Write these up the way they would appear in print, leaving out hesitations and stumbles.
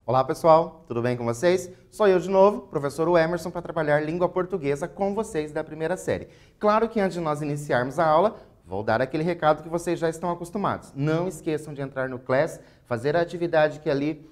Olá pessoal, tudo bem com vocês? Sou eu de novo, professor Emerson, para trabalhar língua portuguesa com vocês da primeira série. Claro que antes de nós iniciarmos a aula, vou dar aquele recado que vocês já estão acostumados. Não esqueçam de entrar no Class, fazer a atividade que ali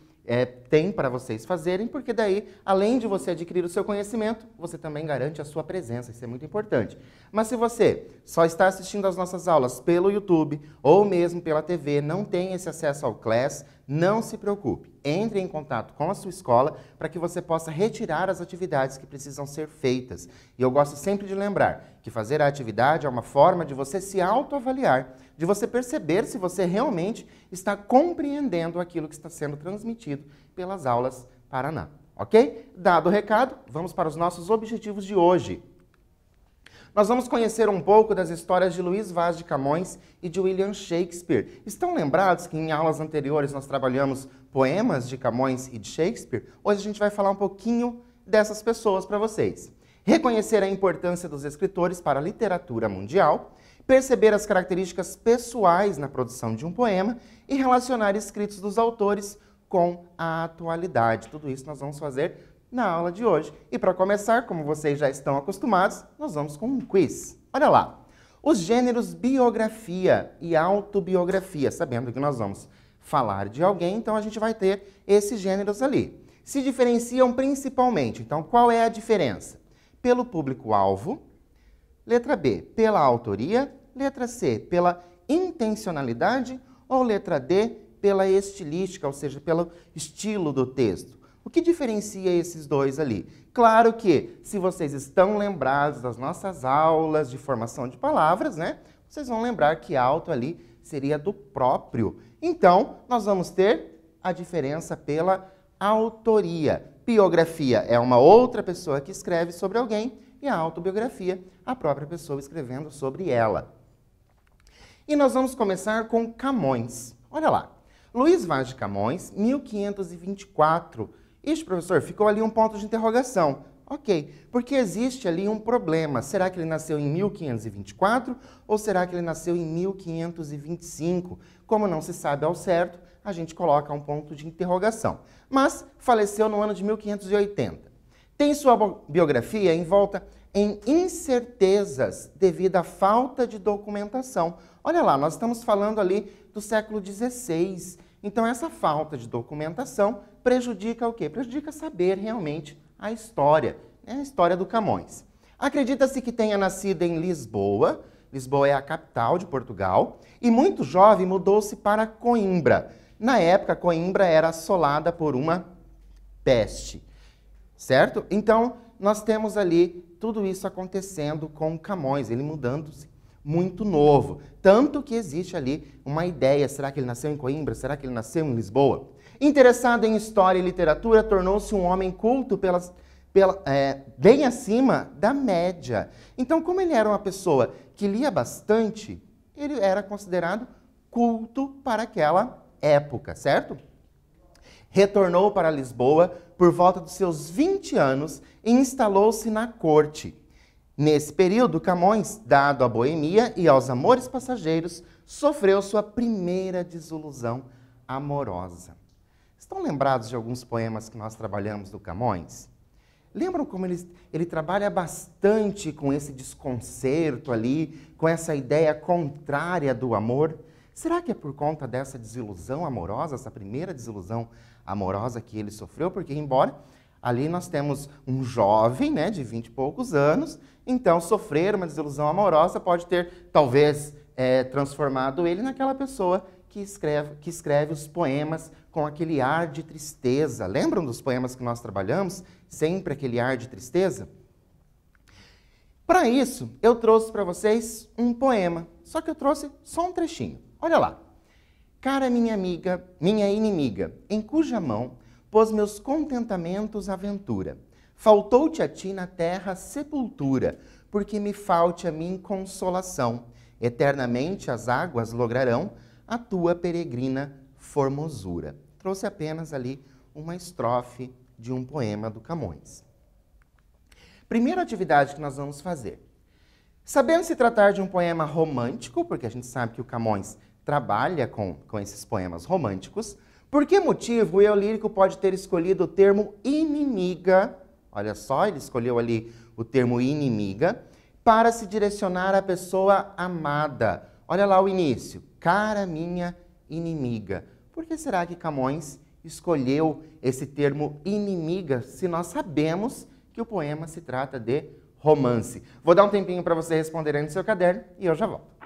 tem para vocês fazerem, porque daí, além de você adquirir o seu conhecimento, você também garante a sua presença, isso é muito importante. Mas se você só está assistindo às nossas aulas pelo YouTube ou mesmo pela TV, não tem esse acesso ao Class, não se preocupe. Entre em contato com a sua escola para que você possa retirar as atividades que precisam ser feitas. E eu gosto sempre de lembrar que fazer a atividade é uma forma de você se autoavaliar, de você perceber se você realmente está compreendendo aquilo que está sendo transmitido pelas aulas Paraná. Ok? Dado o recado, vamos para os nossos objetivos de hoje. Nós vamos conhecer um pouco das histórias de Luís Vaz de Camões e de William Shakespeare. Estão lembrados que em aulas anteriores nós trabalhamos poemas de Camões e de Shakespeare? Hoje a gente vai falar um pouquinho dessas pessoas para vocês. Reconhecer a importância dos escritores para a literatura mundial, perceber as características pessoais na produção de um poema e relacionar escritos dos autores com a atualidade. Tudo isso nós vamos fazer na aula de hoje. E para começar, como vocês já estão acostumados, nós vamos com um quiz. Olha lá, os gêneros biografia e autobiografia, sabendo que nós vamos falar de alguém, então a gente vai ter esses gêneros ali. Se diferenciam principalmente, então qual é a diferença? Pelo público-alvo, letra B, pela autoria, letra C, pela intencionalidade ou letra D, pela estilística, ou seja, pelo estilo do texto. O que diferencia esses dois ali? Claro que, se vocês estão lembrados das nossas aulas de formação de palavras, né? Vocês vão lembrar que auto ali seria do próprio. Então, nós vamos ter a diferença pela autoria. Biografia é uma outra pessoa que escreve sobre alguém e a autobiografia, a própria pessoa escrevendo sobre ela. E nós vamos começar com Camões. Olha lá. Luís Vaz de Camões, 1524. Ixi, professor, ficou ali um ponto de interrogação. Ok, porque existe ali um problema. Será que ele nasceu em 1524 ou será que ele nasceu em 1525? Como não se sabe ao certo, a gente coloca um ponto de interrogação. Mas faleceu no ano de 1580. Tem sua biografia envolta em incertezas devido à falta de documentação. Olha lá, nós estamos falando ali do século XVI. Então, essa falta de documentação prejudica o quê? Prejudica saber realmente a história, né? A história do Camões. Acredita-se que tenha nascido em Lisboa. Lisboa é a capital de Portugal. E muito jovem mudou-se para Coimbra. Na época, Coimbra era assolada por uma peste, certo? Então, nós temos ali tudo isso acontecendo com Camões, ele mudando-se muito novo. Tanto que existe ali uma ideia, será que ele nasceu em Coimbra? Será que ele nasceu em Lisboa? Interessado em história e literatura, tornou-se um homem culto bem acima da média. Então, como ele era uma pessoa que lia bastante, ele era considerado culto para aquela época, certo? Retornou para Lisboa por volta dos seus 20 anos e instalou-se na corte. Nesse período, Camões, dado à boemia e aos amores passageiros, sofreu sua primeira desilusão amorosa. Estão lembrados de alguns poemas que nós trabalhamos do Camões? Lembram como ele trabalha bastante com esse desconcerto ali, com essa ideia contrária do amor? Será que é por conta dessa desilusão amorosa, essa primeira desilusão amorosa que ele sofreu? Porque, embora ali nós temos um jovem, né, de 20 e poucos anos, então sofrer uma desilusão amorosa pode ter, talvez, transformado ele naquela pessoa que escreve os poemas com aquele ar de tristeza. Lembram dos poemas que nós trabalhamos? Sempre aquele ar de tristeza? Para isso, eu trouxe para vocês um poema, só que eu trouxe só um trechinho. Olha lá. Cara minha amiga, minha inimiga, em cuja mão pôs meus contentamentos à ventura. Faltou-te a ti na terra sepultura, porque me falte a mim consolação. Eternamente as águas lograrão a tua peregrina formosura. Trouxe apenas ali uma estrofe de um poema do Camões. Primeira atividade que nós vamos fazer. Sabendo se tratar de um poema romântico, porque a gente sabe que o Camões trabalha com esses poemas românticos, Por que motivo o eu lírico pode ter escolhido o termo inimiga? Olha só, ele escolheu ali o termo inimiga para se direcionar à pessoa amada. Olha lá o início. Cara minha inimiga. Por que será que Camões escolheu esse termo inimiga se nós sabemos que o poema se trata de romance? Vou dar um tempinho para você responder aí no seu caderno e eu já volto.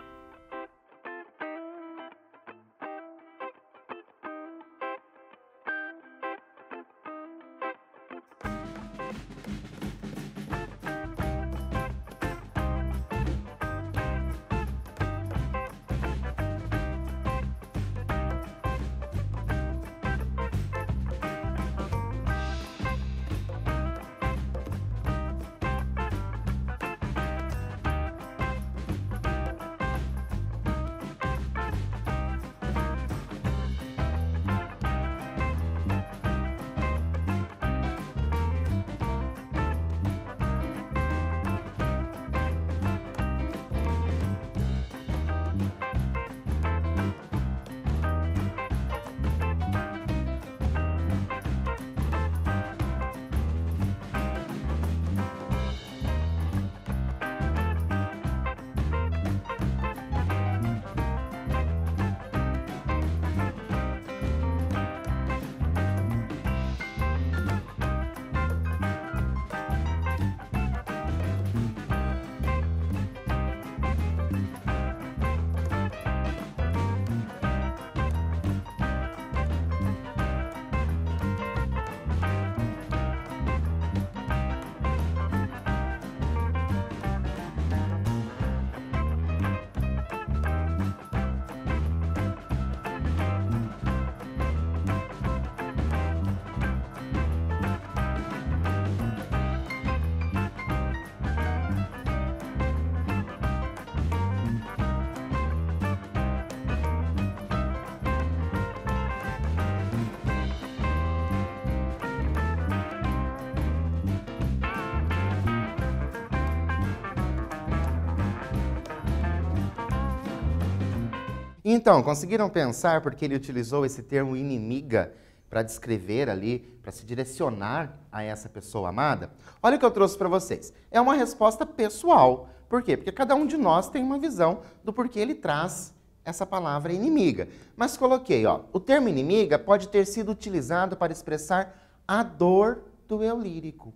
Então, conseguiram pensar porque ele utilizou esse termo inimiga para descrever ali, para se direcionar a essa pessoa amada? Olha o que eu trouxe para vocês. É uma resposta pessoal. Por quê? Porque cada um de nós tem uma visão do porquê ele traz essa palavra inimiga. Mas coloquei, ó, o termo inimiga pode ter sido utilizado para expressar a dor do eu lírico.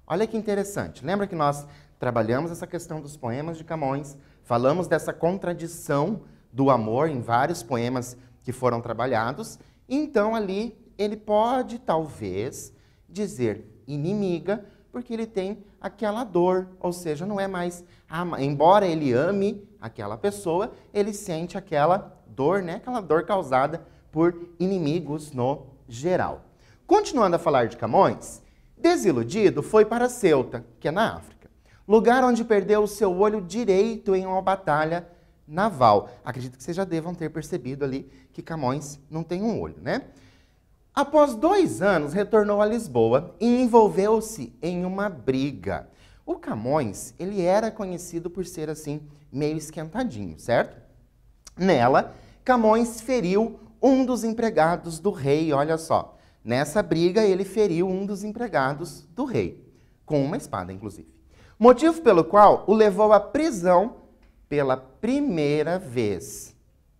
Olha que interessante. Lembra que nós trabalhamos essa questão dos poemas de Camões, falamos dessa contradição do amor em vários poemas que foram trabalhados. Então ali ele pode talvez dizer inimiga, porque ele tem aquela dor, ou seja, não é mais, embora ele ame aquela pessoa, ele sente aquela dor, né? Aquela dor causada por inimigos no geral. Continuando a falar de Camões, desiludido foi para Ceuta, que é na África, lugar onde perdeu o seu olho direito em uma batalha naval. Acredito que vocês já devam ter percebido ali que Camões não tem um olho, né? Após 2 anos, retornou a Lisboa e envolveu-se em uma briga. O Camões, ele era conhecido por ser assim, meio esquentadinho, certo? Nela, Camões feriu um dos empregados do rei, olha só. Nessa briga, ele feriu um dos empregados do rei, com uma espada, inclusive. Motivo pelo qual o levou à prisão pela primeira vez.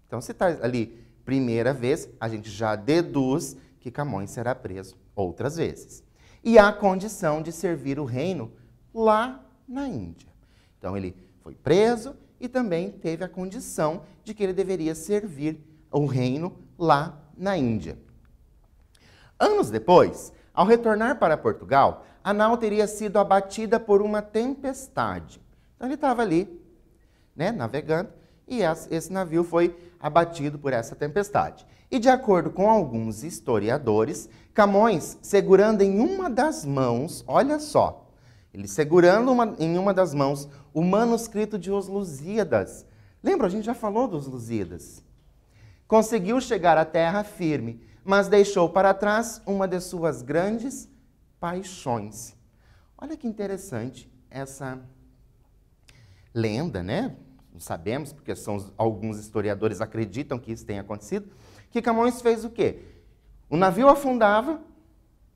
Então, se está ali primeira vez, a gente já deduz que Camões será preso outras vezes. E há condição de servir o reino lá na Índia. Então, ele foi preso e também teve a condição de que ele deveria servir o reino lá na Índia. Anos depois, ao retornar para Portugal, a nau teria sido abatida por uma tempestade. Então, ele estava ali, né, navegando, e esse navio foi abatido por essa tempestade. E de acordo com alguns historiadores, Camões, segurando em uma das mãos, olha só, ele segurando em uma das mãos o manuscrito de Os Lusíadas. Lembra, a gente já falou dos Lusíadas. Conseguiu chegar à terra firme, mas deixou para trás uma de suas grandes paixões. Olha que interessante essa lenda, né? Não sabemos, porque alguns historiadores acreditam que isso tenha acontecido, que Camões fez o quê? O navio afundava,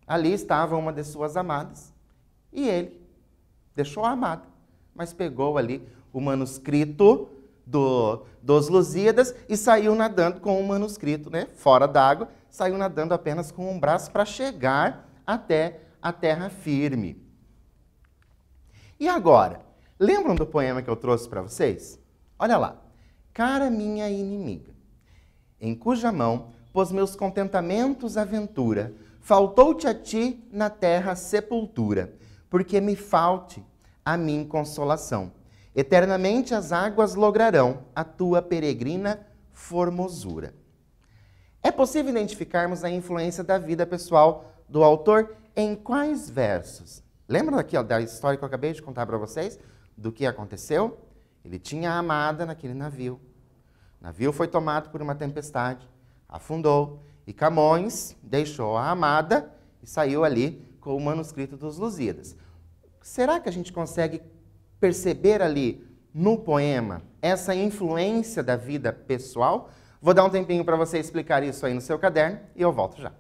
ali estava uma de suas amadas, e ele deixou a amada, mas pegou ali o manuscrito dos Lusíadas e saiu nadando com o manuscrito, né, fora d'água, saiu nadando apenas com um braço para chegar até a terra firme. E agora, lembram do poema que eu trouxe para vocês? Olha lá. Cara minha inimiga, em cuja mão pôs meus contentamentos a ventura, faltou-te a ti na terra sepultura, porque me falte a mim consolação. Eternamente as águas lograrão a tua peregrina formosura. É possível identificarmos a influência da vida pessoal do autor em quais versos? Lembra daqui, ó, da história que eu acabei de contar para vocês? Do que aconteceu? Ele tinha a amada naquele navio. O navio foi tomado por uma tempestade, afundou, e Camões deixou a amada e saiu ali com o manuscrito dos Lusíadas. Será que a gente consegue perceber ali no poema essa influência da vida pessoal? Vou dar um tempinho para você explicar isso aí no seu caderno e eu volto já.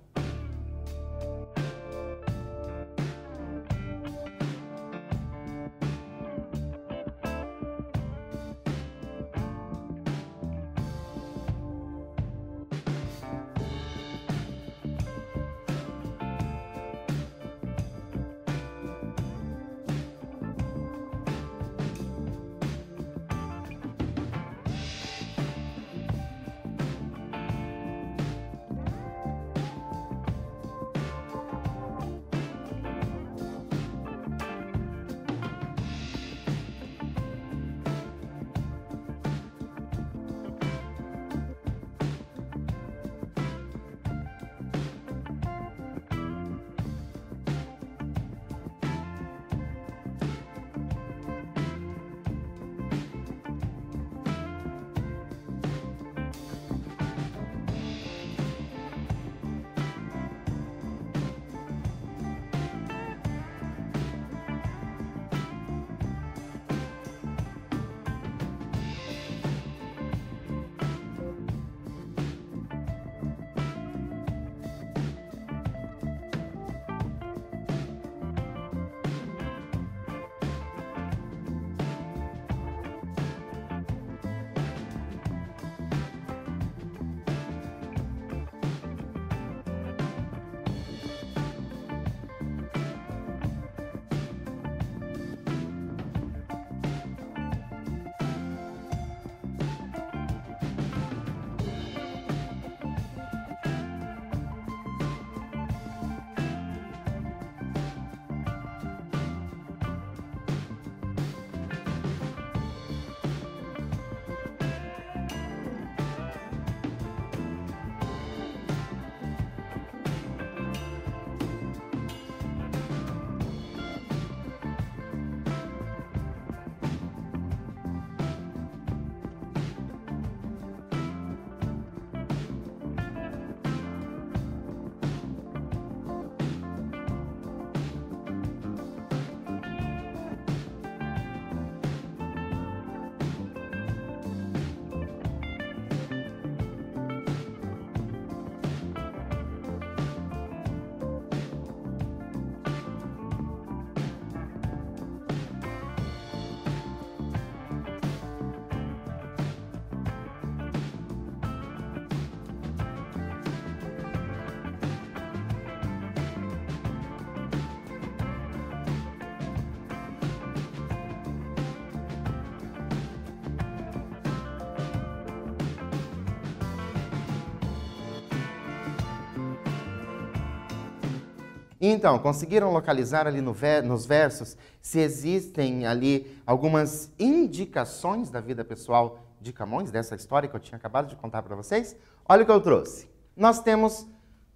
Então, conseguiram localizar ali nos versos se existem ali algumas indicações da vida pessoal de Camões, dessa história que eu tinha acabado de contar para vocês? Olha o que eu trouxe. Nós temos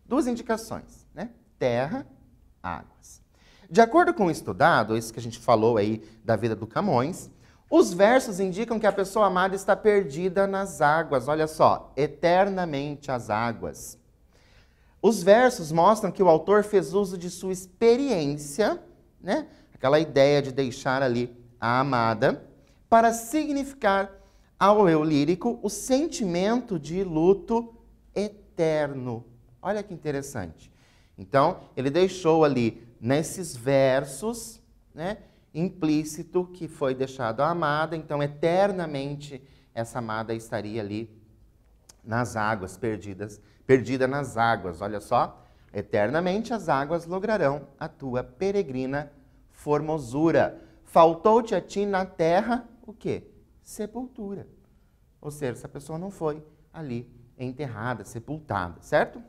duas indicações, né? Terra, águas. De acordo com o estudado, isso que a gente falou aí da vida do Camões, os versos indicam que a pessoa amada está perdida nas águas. Olha só, eternamente as águas. Os versos mostram que o autor fez uso de sua experiência, né? Aquela ideia de deixar ali a amada, para significar ao eu lírico o sentimento de luto eterno. Olha que interessante. Então, ele deixou ali, nesses versos, né, implícito que foi deixado a amada, então eternamente essa amada estaria ali nas águas, perdida nas águas. Olha só, eternamente as águas lograrão a tua peregrina formosura. Faltou-te a ti na terra o quê? Sepultura. Ou seja, essa pessoa não foi ali enterrada, sepultada, certo?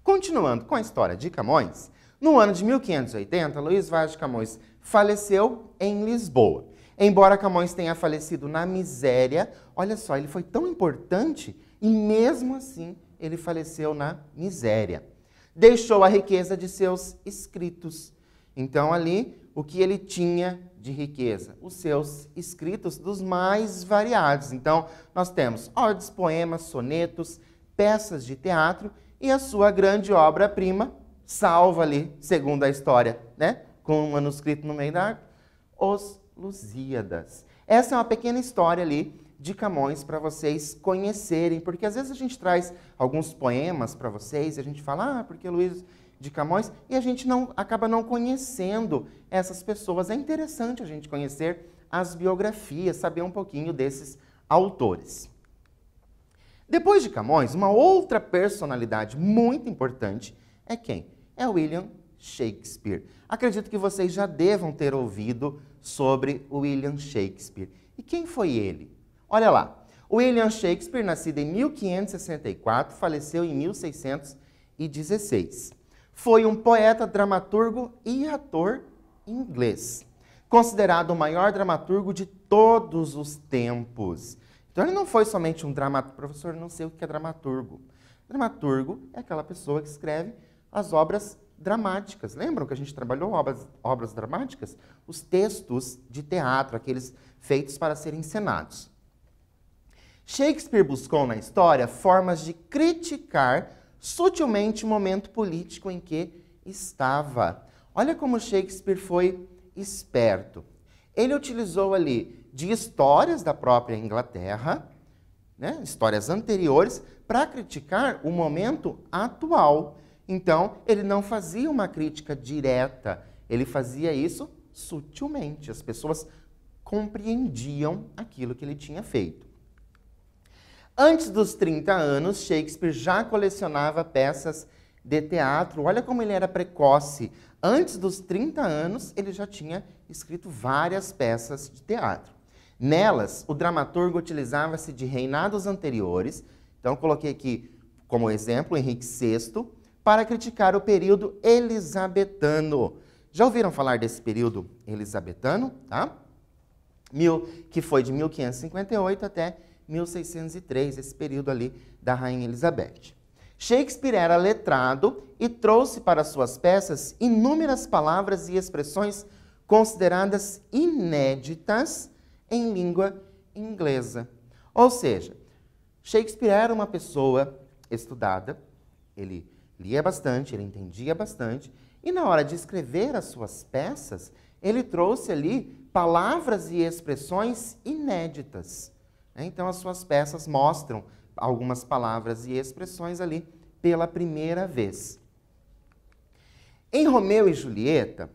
Continuando com a história de Camões, no ano de 1580, Luís Vaz de Camões faleceu em Lisboa. Embora Camões tenha falecido na miséria, olha só, ele foi tão importante e mesmo assim ele faleceu na miséria. Deixou a riqueza de seus escritos. Então ali, o que ele tinha de riqueza? Os seus escritos dos mais variados. Então, nós temos odes, poemas, sonetos, peças de teatro e a sua grande obra-prima, salva ali, segundo a história, né? Com um manuscrito no meio da árvore, Os Lusíadas. Essa é uma pequena história ali de Camões para vocês conhecerem, porque às vezes a gente traz alguns poemas para vocês e a gente fala, porque Luís de Camões, e a gente acaba não conhecendo essas pessoas. É interessante a gente conhecer as biografias, saber um pouquinho desses autores. Depois de Camões, uma outra personalidade muito importante é quem? É William Shakespeare. Acredito que vocês já devam ter ouvido sobre William Shakespeare. E quem foi ele? Olha lá, William Shakespeare, nascido em 1564, faleceu em 1616. Foi um poeta, dramaturgo e ator inglês, considerado o maior dramaturgo de todos os tempos. Então ele não foi somente um dramaturgo. Professor, não sei o que é dramaturgo. Dramaturgo é aquela pessoa que escreve as obras dramáticas. Lembram que a gente trabalhou obras dramáticas? Os textos de teatro, aqueles feitos para serem encenados. Shakespeare buscou na história formas de criticar sutilmente o momento político em que estava. Olha como Shakespeare foi esperto. Ele utilizou ali de histórias da própria Inglaterra, né, histórias anteriores, para criticar o momento atual. Então, ele não fazia uma crítica direta, ele fazia isso sutilmente. As pessoas compreendiam aquilo que ele tinha feito. Antes dos 30 anos, Shakespeare já colecionava peças de teatro. Olha como ele era precoce. Antes dos 30 anos, ele já tinha escrito várias peças de teatro. Nelas, o dramaturgo utilizava-se de reinados anteriores. Então, coloquei aqui como exemplo Henrique VI, para criticar o período elisabetano. Já ouviram falar desse período elisabetano? Tá? Que foi de 1558 até 1603, esse período ali da Rainha Elizabeth. Shakespeare era letrado e trouxe para suas peças inúmeras palavras e expressões consideradas inéditas em língua inglesa. Ou seja, Shakespeare era uma pessoa estudada, ele lia bastante, ele entendia bastante, e na hora de escrever as suas peças, ele trouxe ali palavras e expressões inéditas. Então, as suas peças mostram algumas palavras e expressões ali pela primeira vez. Em Romeu e Julieta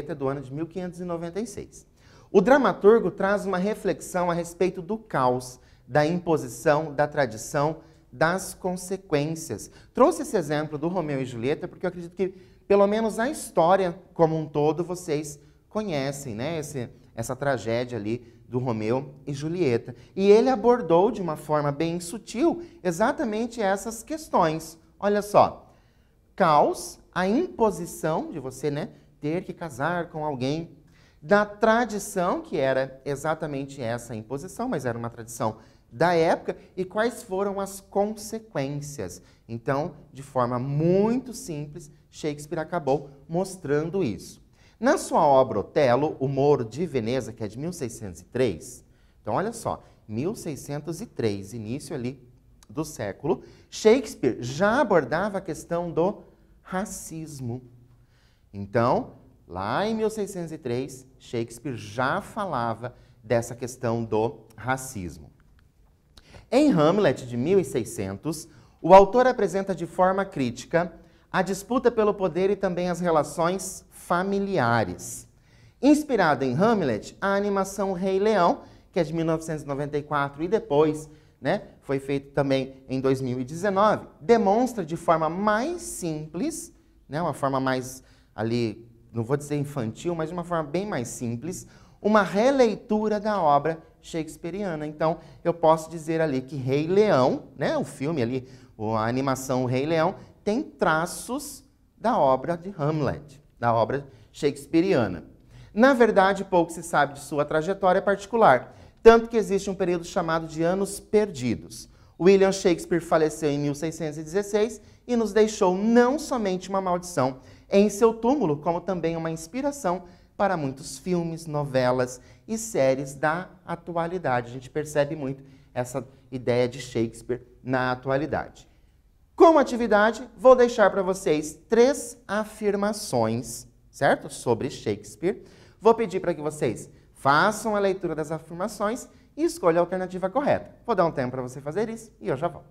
é do ano de 1596. O dramaturgo traz uma reflexão a respeito do caos, da imposição, da tradição, das consequências. Trouxe esse exemplo do Romeu e Julieta porque eu acredito que, pelo menos a história como um todo, vocês conhecem, né? Essa tragédia ali do Romeu e Julieta. E ele abordou de uma forma bem sutil exatamente essas questões. Olha só, caos, a imposição de você, né, ter que casar com alguém, da tradição, que era exatamente essa imposição, mas era uma tradição da época, e quais foram as consequências. Então, de forma muito simples, Shakespeare acabou mostrando isso. Na sua obra Otelo, O Moro de Veneza, que é de 1603, então olha só, 1603, início ali do século, Shakespeare já abordava a questão do racismo. Então, lá em 1603, Shakespeare já falava dessa questão do racismo. Em Hamlet, de 1600, O autor apresenta de forma crítica a disputa pelo poder e também as relações familiares. Inspirada em Hamlet, a animação Rei Leão, que é de 1994 e depois, né, foi feito também em 2019, demonstra de forma mais simples, né, uma forma mais ali, não vou dizer infantil, mas de uma forma bem mais simples, uma releitura da obra shakespeariana. Então, eu posso dizer ali que Rei Leão, né, o filme ali, a animação Rei Leão, tem traços da obra de Hamlet, da obra shakespeariana. Na verdade, pouco se sabe de sua trajetória particular, tanto que existe um período chamado de Anos Perdidos. William Shakespeare faleceu em 1616 e nos deixou não somente uma maldição em seu túmulo, como também uma inspiração para muitos filmes, novelas e séries da atualidade. A gente percebe muito essa ideia de Shakespeare na atualidade. Como atividade, vou deixar para vocês 3 afirmações, certo? Sobre Shakespeare. Vou pedir para que vocês façam a leitura das afirmações e escolham a alternativa correta. Vou dar um tempo para você fazer isso e eu já volto.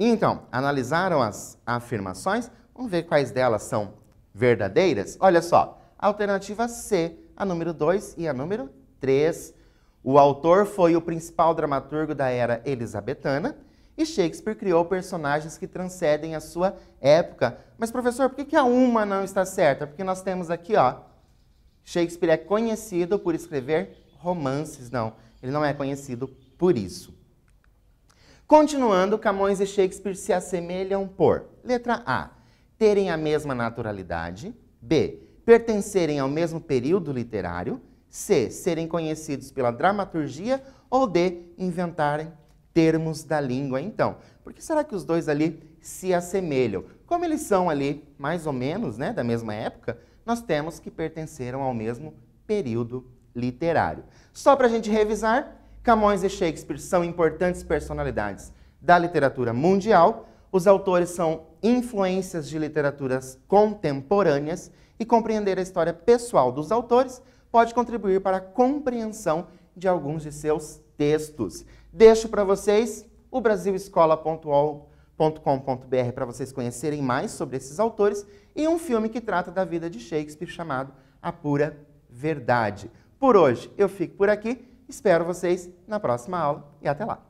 Então, analisaram as afirmações? Vamos ver quais delas são verdadeiras? Olha só, a alternativa C, a número 2 e a número 3. O autor foi o principal dramaturgo da era elisabetana e Shakespeare criou personagens que transcendem a sua época. Mas, professor, por que a uma não está certa? Porque nós temos aqui, ó, Shakespeare é conhecido por escrever romances. Não, ele não é conhecido por isso. Continuando, Camões e Shakespeare se assemelham por: letra A, terem a mesma naturalidade; B, pertencerem ao mesmo período literário; C, serem conhecidos pela dramaturgia; ou D, inventarem termos da língua. Então, por que será que os dois ali se assemelham? Como eles são ali, mais ou menos, né, da mesma época, nós temos que pertenceram ao mesmo período literário. Só para a gente revisar, Camões e Shakespeare são importantes personalidades da literatura mundial. Os autores são influências de literaturas contemporâneas e compreender a história pessoal dos autores pode contribuir para a compreensão de alguns de seus textos. Deixo para vocês o brasilescola.com.br para vocês conhecerem mais sobre esses autores e um filme que trata da vida de Shakespeare chamado A Pura Verdade. Por hoje eu fico por aqui. Espero vocês na próxima aula e até lá!